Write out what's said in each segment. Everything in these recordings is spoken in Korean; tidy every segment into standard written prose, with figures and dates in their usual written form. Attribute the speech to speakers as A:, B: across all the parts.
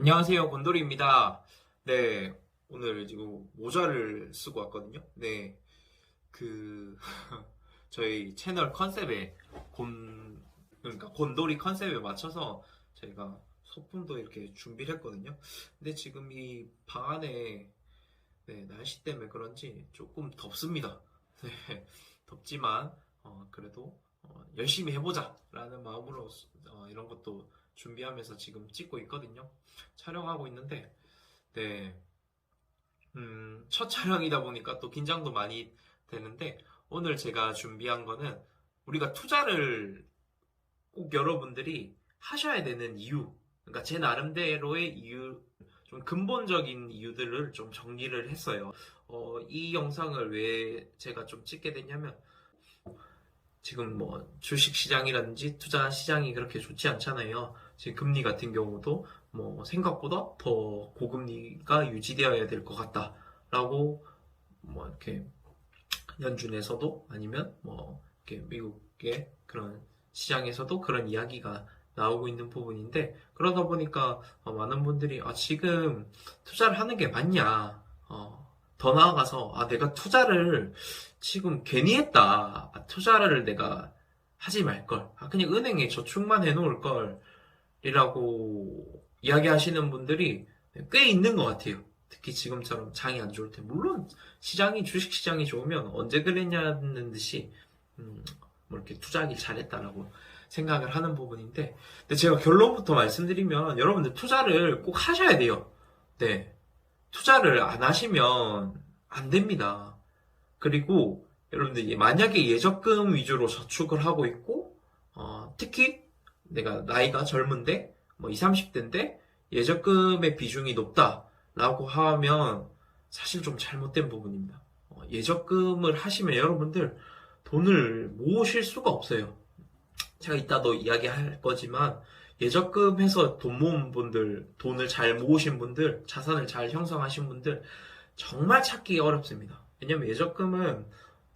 A: 안녕하세요, 곤돌이입니다. 네, 오늘 지금 모자를 쓰고 왔거든요. 네, 그, 저희 채널 컨셉에 그러니까 곤돌이 컨셉에 맞춰서 저희가 소품도 이렇게 준비를 했거든요. 근데 지금 이 방 안에, 네, 날씨 때문에 그런지 조금 덥습니다. 네, 덥지만, 그래도, 열심히 해보자! 라는 마음으로, 이런 것도 준비하면서 지금 찍고 있거든요. 촬영하고 있는데, 네, 첫 촬영이다 보니까 또 긴장도 많이 되는데, 오늘 제가 준비한 거는 우리가 투자를 꼭 여러분들이 하셔야 되는 이유, 그러니까 제 나름대로의 이유, 좀 근본적인 이유들을 좀 정리를 했어요. 이 영상을 왜 제가 좀 찍게 됐냐면, 지금 뭐 주식 시장이라든지 투자 시장이 그렇게 좋지 않잖아요. 지금 금리 같은 경우도 뭐 생각보다 더 고금리가 유지되어야 될 것 같다라고 뭐 이렇게 연준에서도 아니면 뭐 이렇게 미국의 그런 시장에서도 그런 이야기가 나오고 있는 부분인데, 그러다 보니까 많은 분들이 지금 투자를 하는 게 맞냐, 더 나아가서 내가 투자를 지금 괜히 했다, 투자를 내가 하지 말걸, 그냥 은행에 저축만 해놓을 걸이라고 이야기하시는 분들이 꽤 있는 것 같아요. 특히 지금처럼 장이 안 좋을 때. 물론 시장이, 주식 시장이 좋으면 언제 그랬냐는 듯이 뭐 이렇게 투자하길 잘했다라고 생각을 하는 부분인데, 근데 제가 결론부터 말씀드리면 여러분들 투자를 꼭 하셔야 돼요. 네, 투자를 안 하시면 안 됩니다. 그리고 여러분들 만약에 예적금 위주로 저축을 하고 있고, 특히 내가 나이가 젊은데 뭐 20, 30대인데 예적금의 비중이 높다라고 하면 사실 좀 잘못된 부분입니다. 예적금을 하시면 여러분들 돈을 모으실 수가 없어요. 제가 이따도 이야기할 거지만, 예적금 해서 돈 모은 분들, 돈을 잘 모으신 분들, 자산을 잘 형성하신 분들 정말 찾기 어렵습니다. 왜냐면 예적금은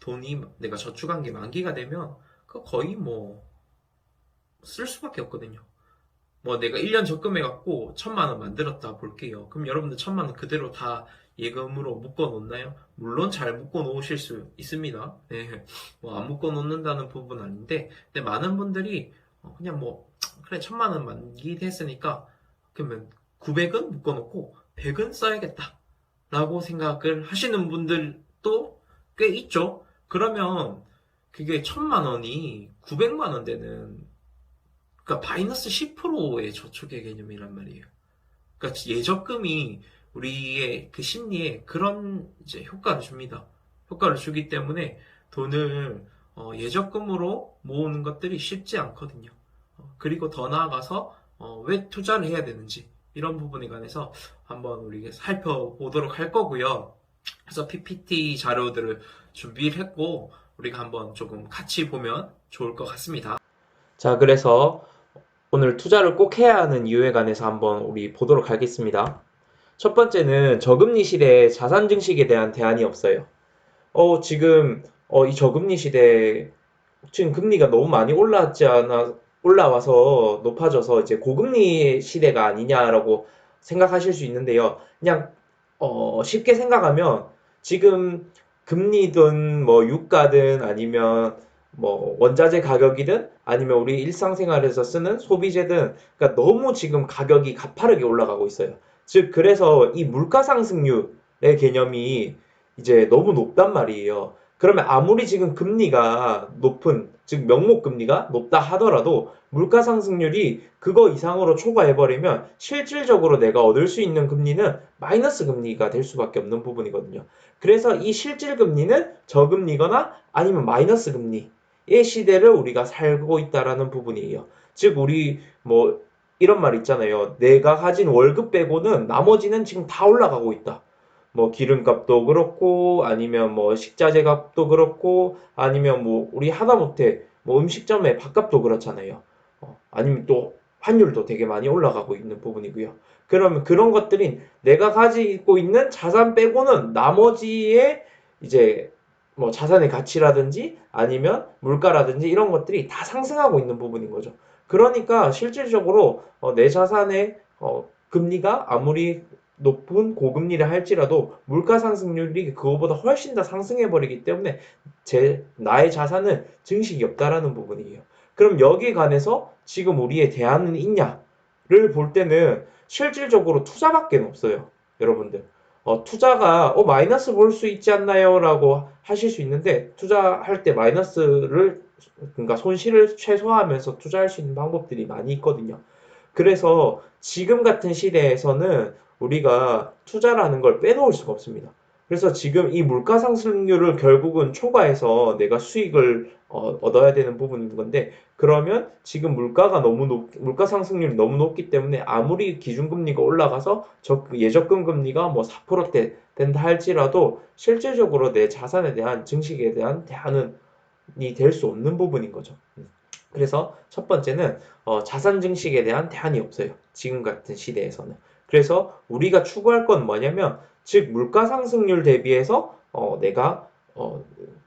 A: 돈이 내가 저축한 게 만기가 되면 그 거의 뭐 쓸 수밖에 없거든요. 뭐 내가 1년 적금해갖고 1,000만 원 만들었다 볼게요. 그럼 여러분들 1,000만 원 그대로 다 예금으로 묶어 놓나요? 물론 잘 묶어 놓으실 수 있습니다. 네. 뭐 안 묶어 놓는다는 부분은 아닌데, 근데 많은 분들이 그냥 뭐 그래 1,000만 원 만기했으니까 그러면 900은 묶어 놓고 100은 써야겠다 라고 생각을 하시는 분들도 꽤 있죠. 그러면 그게 1,000만 원이 900만 원 되는, 그러니까 마이너스 10%의 저축의 개념이란 말이에요. 그러니까 예적금이 우리의 그 심리에 그런 이제 효과를 줍니다. 효과를 주기 때문에 돈을 예적금으로 모으는 것들이 쉽지 않거든요. 그리고 더 나아가서 왜 투자를 해야 되는지 이런 부분에 관해서 한번 우리 살펴보도록 할 거고요. 그래서 PPT 자료들을 준비를 했고 우리가 한번 조금 같이 보면 좋을 것 같습니다. 자, 그래서 오늘 투자를 꼭 해야 하는 이유에 관해서 한번 우리 보도록 하겠습니다. 첫 번째는 저금리 시대에 자산 증식에 대한 대안이 없어요. 지금 이 저금리 시대에 지금 금리가 너무 많이 올라와서 높아져서 이제 고금리 시대가 아니냐라고 생각하실 수 있는데요. 그냥 쉽게 생각하면 지금 금리든 뭐 유가든 아니면 뭐 원자재 가격이든 아니면 우리 일상생활에서 쓰는 소비재든, 그러니까 너무 지금 가격이 가파르게 올라가고 있어요. 즉 그래서 이 물가 상승률의 개념이 이제 너무 높단 말이에요. 그러면 아무리 지금 금리가 높은, 즉 명목 금리가 높다 하더라도 물가 상승률이 그거 이상으로 초과해버리면 실질적으로 내가 얻을 수 있는 금리는 마이너스 금리가 될 수밖에 없는 부분이거든요. 그래서 이 실질 금리는 저금리거나 아니면 마이너스 금리의 시대를 우리가 살고 있다라는 부분이에요. 즉 우리 뭐 이런 말 있잖아요. 내가 가진 월급 빼고는 나머지는 지금 다 올라가고 있다. 뭐 기름값도 그렇고 아니면 뭐 식자재 값도 그렇고 아니면 뭐 우리 하다못해 뭐 음식점의 밥값도 그렇잖아요. 아니면 또 환율도 되게 많이 올라가고 있는 부분이고요. 그러면 그런 것들인 내가 가지고 있는 자산 빼고는 나머지의 이제 뭐 자산의 가치라든지 아니면 물가라든지 이런 것들이 다 상승하고 있는 부분인 거죠. 그러니까 실질적으로 내 자산의
B: 금리가 아무리 높은 고금리를 할지라도 물가 상승률이 그거보다 훨씬 더 상승해 버리기 때문에 나의 자산은 증식이 없다라는 부분이에요. 그럼 여기에 관해서 지금 우리의 대안은 있냐를 볼 때는 실질적으로 투자밖에 없어요. 여러분들. 투자가 마이너스 볼 수 있지 않나요? 라고 하실 수 있는데 투자할 때 마이너스를 그러니까 손실을 최소화하면서 투자할 수 있는 방법들이 많이 있거든요. 그래서 지금 같은 시대에서는 우리가 투자라는 걸 빼놓을 수가 없습니다. 그래서 지금 이 물가 상승률을 결국은 초과해서 내가 수익을 얻어야 되는 부분인 건데 그러면 지금 물가 상승률이 너무 높기 때문에 아무리 기준금리가 올라가서 예적금 금리가 뭐 4%대 된다 할지라도 실질적으로 내 자산에 대한 증식에 대한 대안은 될 수 없는 부분인 거죠. 그래서 첫 번째는 자산 증식에 대한 대안이 없어요. 지금 같은 시대에서는. 그래서 우리가 추구할 건 뭐냐면 즉 물가 상승률 대비해서 내가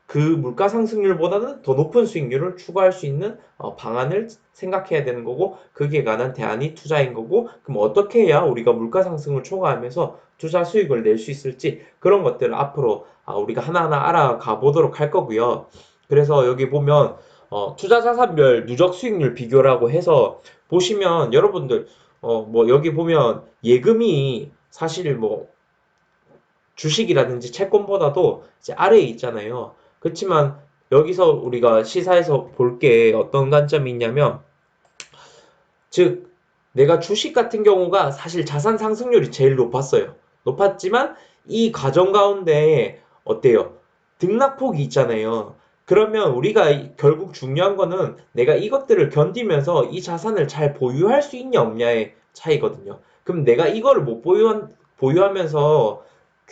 B: 그 물가 상승률보다는 더 높은 수익률을 추구할 수 있는 방안을 생각해야 되는 거고 그기에 관한 대안이 투자인 거고 그럼 어떻게 해야 우리가 물가 상승을 초과하면서 투자 수익을 낼 수 있을지 그런 것들을 앞으로 우리가 하나하나 알아가 보도록 할 거고요. 그래서 여기 보면 투자 자산별 누적 수익률 비교라고 해서 보시면 여러분들 뭐 여기 보면 예금이 사실 뭐 주식이라든지 채권보다도 이제 아래에 있잖아요. 그렇지만 여기서 우리가 시사해서 볼 게 어떤 관점이 있냐면 즉 내가 주식 같은 경우가 사실 자산 상승률이 제일 높았어요. 높았지만 이 과정 가운데 어때요? 등락폭이 있잖아요. 그러면 우리가 결국 중요한 거는 내가 이것들을 견디면서 이 자산을 잘 보유할 수 있냐 없냐의 차이거든요. 그럼 내가 이거를 못 보유하면서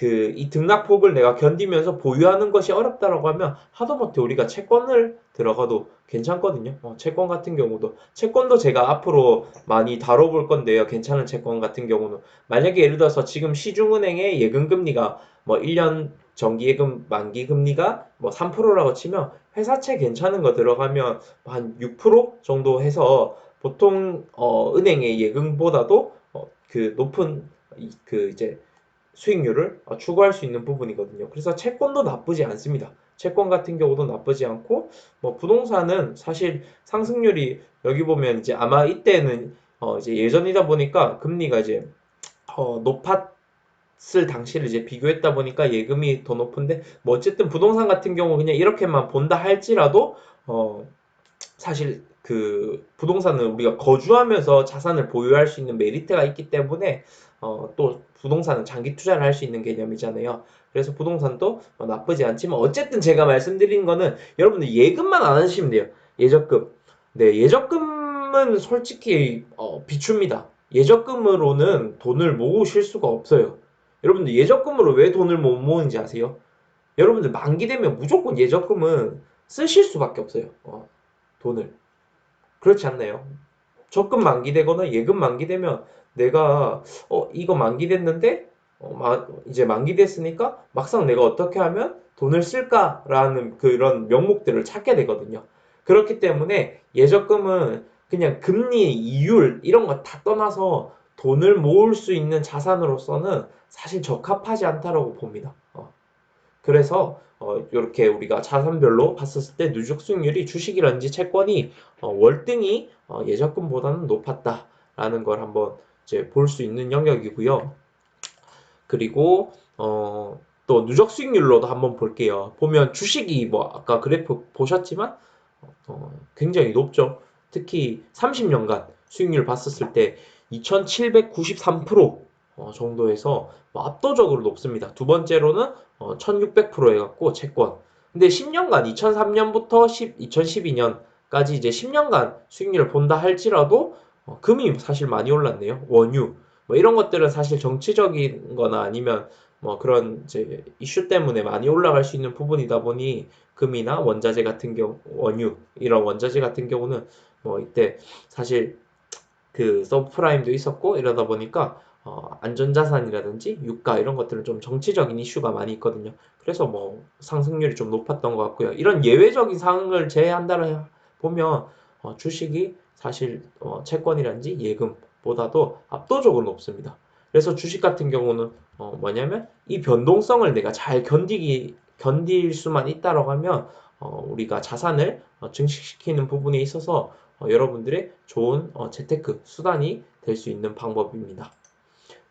B: 이 등락폭을 내가 견디면서 보유하는 것이 어렵다라고 하면 하다못해 우리가 채권을 들어가도 괜찮거든요. 채권 같은 경우도 채권도 제가 앞으로 많이 다뤄볼 건데요. 괜찮은 채권 같은 경우는 만약에 예를 들어서 지금 시중은행의 예금금리가 뭐 1년 정기예금 만기 금리가 뭐 3%라고 치면 회사채 괜찮은 거 들어가면 한 6% 정도 해서 보통 은행의 예금보다도 그 높은 이제 수익률을 추구할 수 있는 부분이거든요. 그래서 채권도 나쁘지 않습니다. 채권 같은 경우도 나쁘지 않고 뭐 부동산은 사실 상승률이 여기 보면 이제 아마 이때는 이제 예전이다 보니까 금리가 이제 높았을 당시를 이제 비교했다 보니까 예금이 더 높은데 뭐 어쨌든 부동산 같은 경우 그냥 이렇게만 본다 할지라도 사실 부동산은 우리가 거주하면서 자산을 보유할 수 있는 메리트가 있기 때문에 또 부동산은 장기 투자를 할 수 있는 개념이잖아요. 그래서 부동산도 나쁘지 않지만 어쨌든 제가 말씀드린 거는 여러분들 예금만 안 하시면 돼요. 예적금. 네, 예적금은 솔직히 비춥니다. 예적금으로는 돈을 모으실 수가 없어요. 여러분들 예적금으로 왜 돈을 못 모으는지 아세요? 여러분들 만기 되면 무조건 예적금은 쓰실 수밖에 없어요. 돈을. 그렇지 않나요? 적금 만기되거나 예금 만기되면 내가 이거 만기됐는데 이제 만기됐으니까 막상 내가 어떻게 하면 돈을 쓸까라는 그런 명목들을 찾게 되거든요. 그렇기 때문에 예적금은 그냥 금리, 이율 이런 거 다 떠나서 돈을 모을 수 있는 자산으로서는 사실 적합하지 않다라고 봅니다. 그래서 이렇게 우리가 자산별로 봤었을 때 누적 수익률이 주식이라든지 채권이 월등히 예적금보다는 높았다라는 걸 한번 이제 볼 수 있는 영역이고요. 그리고 또 누적 수익률로도 한번 볼게요. 보면 주식이 뭐 아까 그래프 보셨지만 굉장히 높죠. 특히 30년간 수익률 봤었을 때 2793% 정도에서 뭐 압도적으로 높습니다. 두 번째로는 1600% 해갖고 채권. 근데 10년간 2003년부터 2012년까지 이제 10년간 수익률을 본다 할지라도 금이 사실 많이 올랐네요. 원유. 뭐 이런 것들은 사실 정치적인 거나 아니면 뭐 그런 이제 이슈 때문에 많이 올라갈 수 있는 부분이다 보니 금이나 원자재 같은 경우, 원유 이런 원자재 같은 경우는 뭐 이때 사실 서브프라임도 있었고 이러다 보니까 안전자산이라든지 유가 이런 것들은 좀 정치적인 이슈가 많이 있거든요. 그래서 뭐 상승률이 좀 높았던 것 같고요. 이런 예외적인 상황을 제외한다라 보면 주식이 사실 채권이라든지 예금 보다도 압도적으로 높습니다. 그래서 주식 같은 경우는 뭐냐면 이 변동성을 내가 잘 견딜 수만 있다라고 하면 우리가 자산을 증식시키는 부분에 있어서 여러분들의 좋은 재테크 수단이 될 수 있는 방법입니다.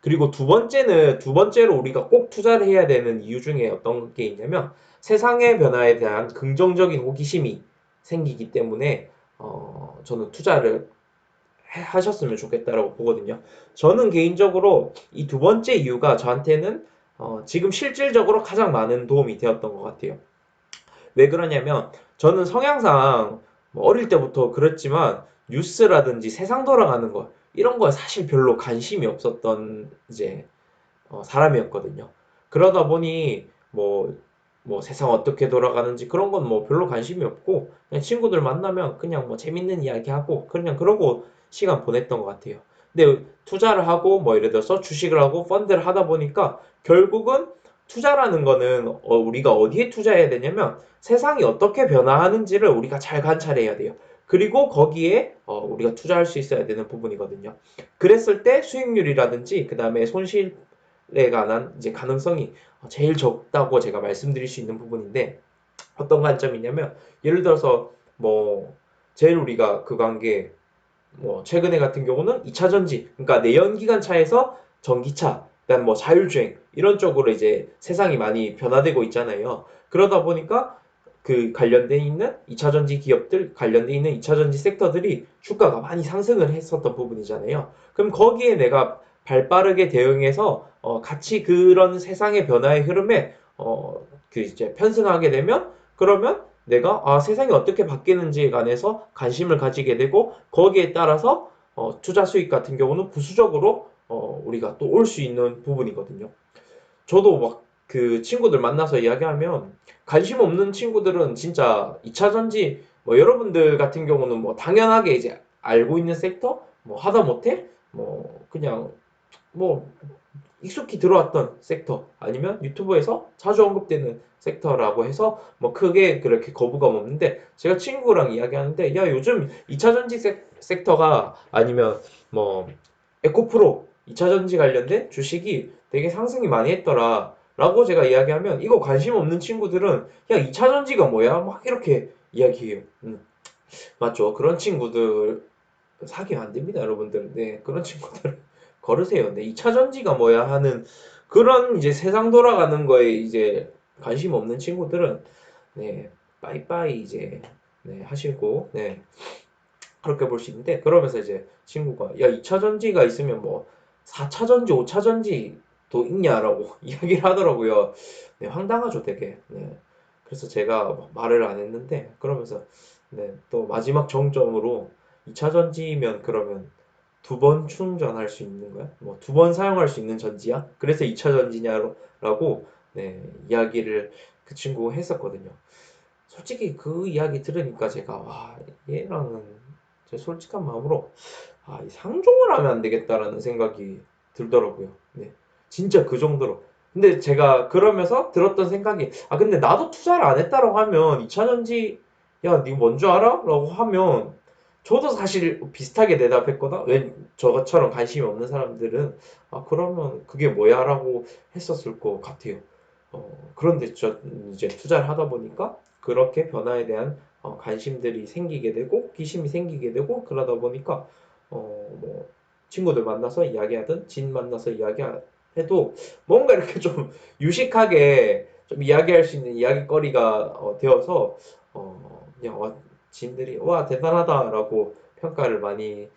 B: 그리고 두 번째로 우리가 꼭 투자를 해야 되는 이유 중에 어떤 게 있냐면 세상의 변화에 대한 긍정적인 호기심이 생기기 때문에 저는 투자를 하셨으면 좋겠다라고 보거든요. 저는 개인적으로 이 두 번째 이유가 저한테는 지금 실질적으로 가장 많은 도움이 되었던 것 같아요. 왜 그러냐면 저는 성향상 뭐 어릴 때부터 그랬지만 뉴스라든지 세상 돌아가는 거 이런 거에 사실 별로 관심이 없었던 이제 사람이었거든요. 그러다 보니 뭐 세상 어떻게 돌아가는지 그런 건 뭐 별로 관심이 없고 그냥 친구들 만나면 그냥 뭐 재밌는 이야기 하고 그냥 그러고 시간 보냈던 것 같아요. 근데 투자를 하고 뭐 예를 들어서 주식을 하고 펀드를 하다 보니까 결국은 투자라는 거는 우리가 어디에 투자해야 되냐면 세상이 어떻게 변화하는지를 우리가 잘 관찰해야 돼요. 그리고 거기에 우리가 투자할 수 있어야 되는 부분이거든요. 그랬을 때 수익률이라든지 그 다음에 손실에 관한 이제 가능성이 제일 적다고 제가 말씀드릴 수 있는 부분인데 어떤 관점이냐면 예를 들어서 뭐 제일 우리가 그 관계 뭐 최근에 같은 경우는 2차 전지 그러니까 내연기관 차에서 전기차 그다음 뭐 자율주행 이런 쪽으로 이제 세상이 많이 변화되고 있잖아요. 그러다 보니까 그 관련돼 있는 2차 전지 기업들 관련돼 있는 2차 전지 섹터들이 주가가 많이 상승을 했었던 부분이잖아요. 그럼 거기에 내가 발빠르게 대응해서 같이 그런 세상의 변화의 흐름에 그 이제 편승하게 되면 그러면 내가 세상이 어떻게 바뀌는지에 관해서 관심을 가지게 되고 거기에 따라서 투자 수익 같은 경우는 부수적으로 우리가 또 올 수 있는 부분이거든요. 저도 막 그 친구들 만나서 이야기하면 관심 없는 친구들은 진짜 2차 전지 뭐 여러분들 같은 경우는 뭐 당연하게 이제 알고 있는 섹터 뭐 하다못해 뭐 그냥 뭐 익숙히 들어왔던 섹터 아니면 유튜브에서 자주 언급되는 섹터라고 해서 뭐 크게 그렇게 거부감 없는데 제가 친구랑 이야기하는데 야 요즘 2차 전지 섹터가 아니면 뭐 에코프로 2차 전지 관련된 주식이 되게 상승이 많이 했더라 라고 제가 이야기하면 이거 관심 없는 친구들은 야 2차 전지가 뭐야 막 이렇게 이야기해요. 맞죠. 그런 친구들 사귀면 안 됩니다, 여러분들. 네, 그런 친구들 거르세요. 네, 2차 전지가 뭐야 하는 그런 이제 세상 돌아가는 거에 이제 관심 없는 친구들은 네, 빠이빠이 이제 네, 하시고 네, 그렇게 볼 수 있는데 그러면서 이제 친구가 야, 2차 전지가 있으면 뭐 4차 전지, 5차 전지도 있냐라고 이야기를 하더라고요. 네, 황당하죠, 되게. 네. 그래서 제가 말을 안 했는데 그러면서 네, 또 마지막 정점으로 2차 전지면 그러면 두 번 충전할 수 있는 거야? 뭐 두 번 사용할 수 있는 전지야? 그래서 2차 전지냐라고 네, 이야기를 그 친구가 했었거든요. 솔직히 그 이야기 들으니까 제가 와 얘랑은 제 솔직한 마음으로 이 상종을 하면 안 되겠다라는 생각이 들더라고요. 네, 진짜 그 정도로. 근데 제가 그러면서 들었던 생각이 근데 나도 투자를 안 했다라고 하면 2차 전지 야 니가 뭔지 알아? 라고 하면 저도 사실 비슷하게 대답했거나 왜 저처럼 관심이 없는 사람들은 그러면 그게 뭐야? 라고 했었을 것 같아요. 그런데 저 이제 투자를 하다 보니까 그렇게 변화에 대한 관심들이 생기게 되고 호기심이 생기게 되고 그러다 보니까 뭐 친구들 만나서 이야기하든 진 만나서 이야기해도 뭔가 이렇게 좀 유식하게 좀 이야기할 수 있는 이야기거리가 되어서 그냥 진들이 와 대단하다라고 평가를 많이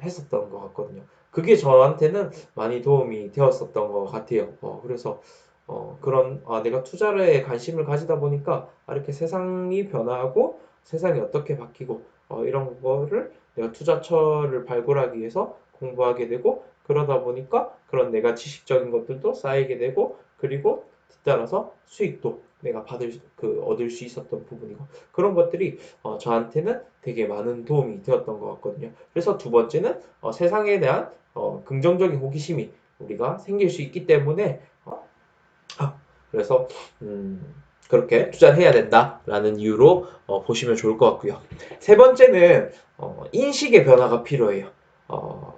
B: 했었던 것 같거든요. 그게 저한테는 많이 도움이 되었었던 것 같아요. 그래서 그런 내가 투자에 관심을 가지다 보니까 이렇게 세상이 변화하고 세상이 어떻게 바뀌고 이런 거를 내가 투자처를 발굴하기 위해서 공부하게 되고 그러다 보니까 그런 내가 지식적인 것들도 쌓이게 되고 그리고 뒤따라서 수익도 내가 얻을 수 있었던 부분이고 그런 것들이 저한테는 되게 많은 도움이 되었던 것 같거든요. 그래서 두 번째는 세상에 대한 긍정적인 호기심이 우리가 생길 수 있기 때문에 그래서 그렇게 투자를 해야 된다라는 이유로 보시면 좋을 것 같고요. 세 번째는 인식의 변화가 필요해요. 어,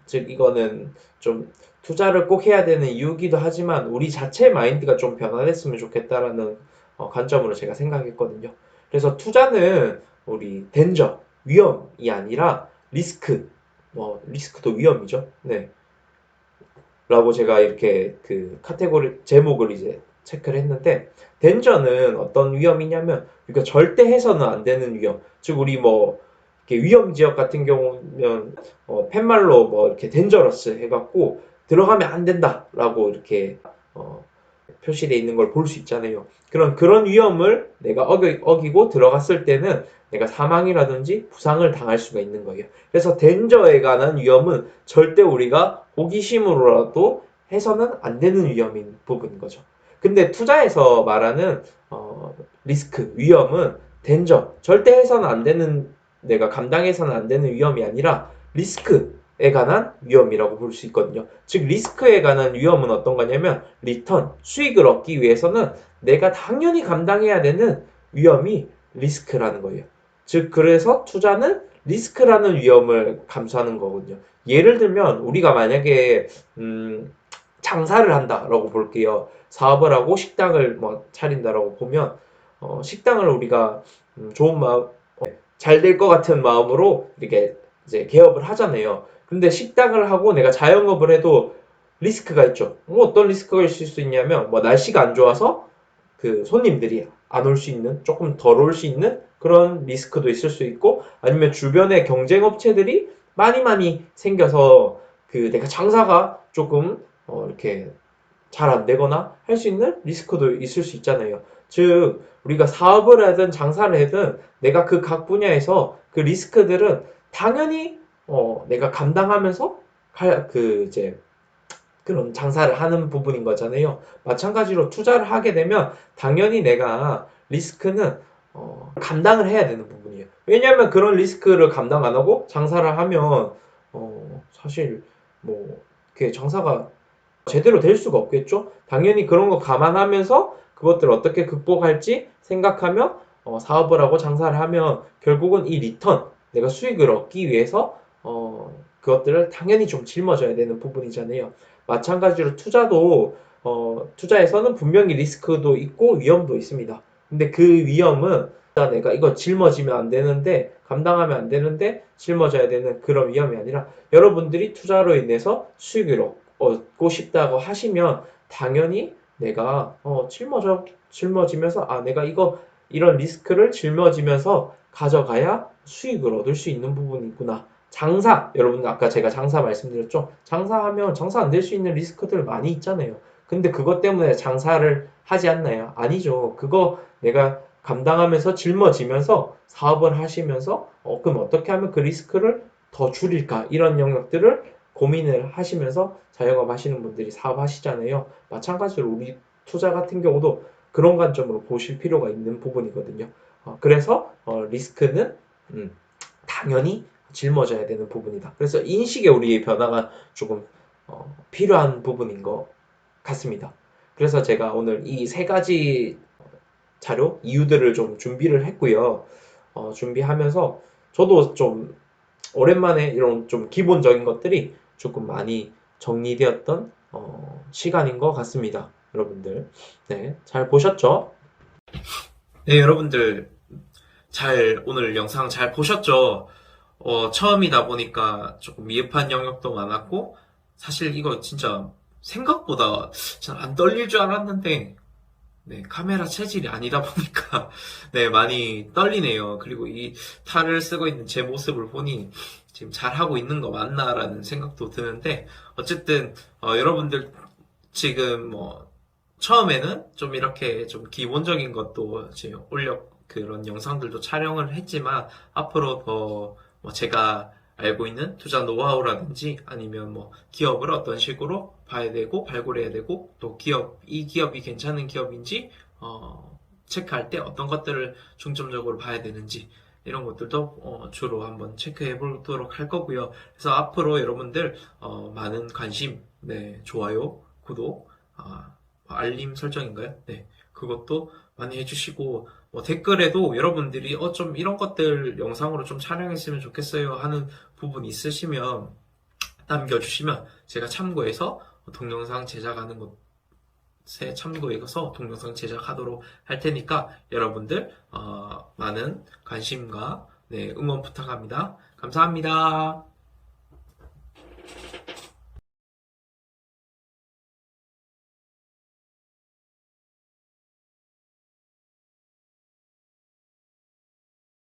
B: 즉 이거는 좀 투자를 꼭 해야 되는 이유기도 하지만 우리 자체 마인드가 좀 변화됐으면 좋겠다라는 관점으로 제가 생각했거든요. 그래서 투자는 우리 덴저, 위험이 아니라 리스크, 리스크도 위험이죠. 네. 라고 제가 이렇게 그 카테고리 제목을 이제 체크를 했는데 덴저는 어떤 위험이냐면 그러니까 절대 해서는 안 되는 위험. 즉 우리 뭐 이렇게 위험 지역 같은 경우면 팻말로 뭐 이렇게 덴저러스 해갖고 들어가면 안 된다라고 이렇게 표시되어 있는 걸 볼 수 있잖아요. 그런 위험을 내가 어기고 들어갔을 때는 내가 사망이라든지 부상을 당할 수가 있는 거예요. 그래서 덴저에 관한 위험은 절대 우리가 호기심으로라도 해서는 안 되는 위험인 부분인 거죠. 근데 투자에서 말하는 리스크, 위험은 덴저, 절대 해서는 안 되는 내가 감당해서는 안 되는 위험이 아니라 리스크에 관한 위험이라고 볼 수 있거든요. 즉 리스크에 관한 위험은 어떤 거냐면 리턴, 수익을 얻기 위해서는 내가 당연히 감당해야 되는 위험이 리스크라는 거예요. 즉 그래서 투자는 리스크라는 위험을 감수하는 거거든요. 예를 들면 우리가 만약에 장사를 한다라고 볼게요. 사업을 하고 식당을 뭐 차린다라고 보면 식당을 우리가 좋은 마음 잘 될 것 같은 마음으로 이렇게 이제 개업을 하잖아요. 근데 식당을 하고 내가 자영업을 해도 리스크가 있죠. 뭐 어떤 리스크가 있을 수 있냐면 뭐 날씨가 안 좋아서 그 손님들이 안 올 수 있는 조금 덜 올 수 있는 그런 리스크도 있을 수 있고 아니면 주변에 경쟁 업체들이 많이 생겨서 그 내가 장사가 조금 이렇게 잘 안 되거나 할 수 있는 리스크도 있을 수 있잖아요. 즉 우리가 사업을 하든 장사를 하든 내가 그 각 분야에서 그 리스크들은 당연히 내가 감당하면서 이제 그런 장사를 하는 부분인 거잖아요. 마찬가지로 투자를 하게 되면 당연히 내가 리스크는 감당을 해야 되는 부분이에요. 왜냐하면 그런 리스크를 감당 안 하고 장사를 하면 사실 뭐 그게 장사가 제대로 될 수가 없겠죠? 당연히 그런 거 감안하면서 그것들을 어떻게 극복할지 생각하며 사업을 하고 장사를 하면 결국은 이 리턴, 내가 수익을 얻기 위해서 그것들을 당연히 좀 짊어져야 되는 부분이잖아요. 마찬가지로 투자도 투자에서는 분명히 리스크도 있고 위험도 있습니다. 근데 그 위험은 내가 이거 짊어지면 안 되는데 감당하면 안 되는데 짊어져야 되는 그런 위험이 아니라 여러분들이 투자로 인해서 수익을 얻고 싶다고 하시면 당연히 내가 짊어지면서 내가 이런 리스크를 짊어지면서 가져가야 수익을 얻을 수 있는 부분이구나. 장사, 여러분 아까 제가 장사 말씀드렸죠? 장사하면 장사 안 될 수 있는 리스크들 많이 있잖아요. 근데 그것 때문에 장사를 하지 않나요? 아니죠. 그거 내가 감당하면서 짊어지면서 사업을 하시면서 그럼 어떻게 하면 그 리스크를 더 줄일까? 이런 영역들을 고민을 하시면서 자영업 하시는 분들이 사업하시잖아요. 마찬가지로 우리 투자 같은 경우도 그런 관점으로 보실 필요가 있는 부분이거든요. 그래서 리스크는 당연히 짊어져야 되는 부분이다. 그래서 인식의 우리의 변화가 조금 필요한 부분인 것 같습니다. 그래서 제가 오늘 이 세 가지 자료, 이유들을 좀 준비를 했고요. 준비하면서 저도 좀 오랜만에 이런 좀 기본적인 것들이 조금 많이 정리되었던 시간인 것 같습니다. 여러분들. 네, 잘 보셨죠?
A: 네, 여러분들 오늘 영상 잘 보셨죠? 처음이다 보니까 조금 미흡한 영역도 많았고, 사실 이거 진짜 생각보다 잘 안 떨릴 줄 알았는데, 네, 카메라 체질이 아니다 보니까, 네, 많이 떨리네요. 그리고 이 탈을 쓰고 있는 제 모습을 보니, 지금 잘하고 있는 거 맞나라는 생각도 드는데, 어쨌든, 여러분들 지금 처음에는 좀 이렇게 좀 기본적인 것도 지금 그런 영상들도 촬영을 했지만, 앞으로 더 제가 알고 있는 투자 노하우라든지 아니면 기업을 어떤 식으로 봐야 되고 발굴해야 되고 또 이 기업이 괜찮은 기업인지 체크할 때 어떤 것들을 중점적으로 봐야 되는지 이런 것들도 주로 한번 체크해 보도록 할 거고요. 그래서 앞으로 여러분들 많은 관심, 네, 좋아요, 구독, 알림 설정인가요? 네, 그것도 많이 해주시고 댓글에도 여러분들이 좀 이런 것들 영상으로 좀 촬영했으면 좋겠어요 하는 부분 있으시면 남겨주시면 제가 참고해서 동영상 제작하는 것에 참고해서 동영상 제작하도록 할 테니까 여러분들 많은 관심과 네, 응원 부탁합니다. 감사합니다.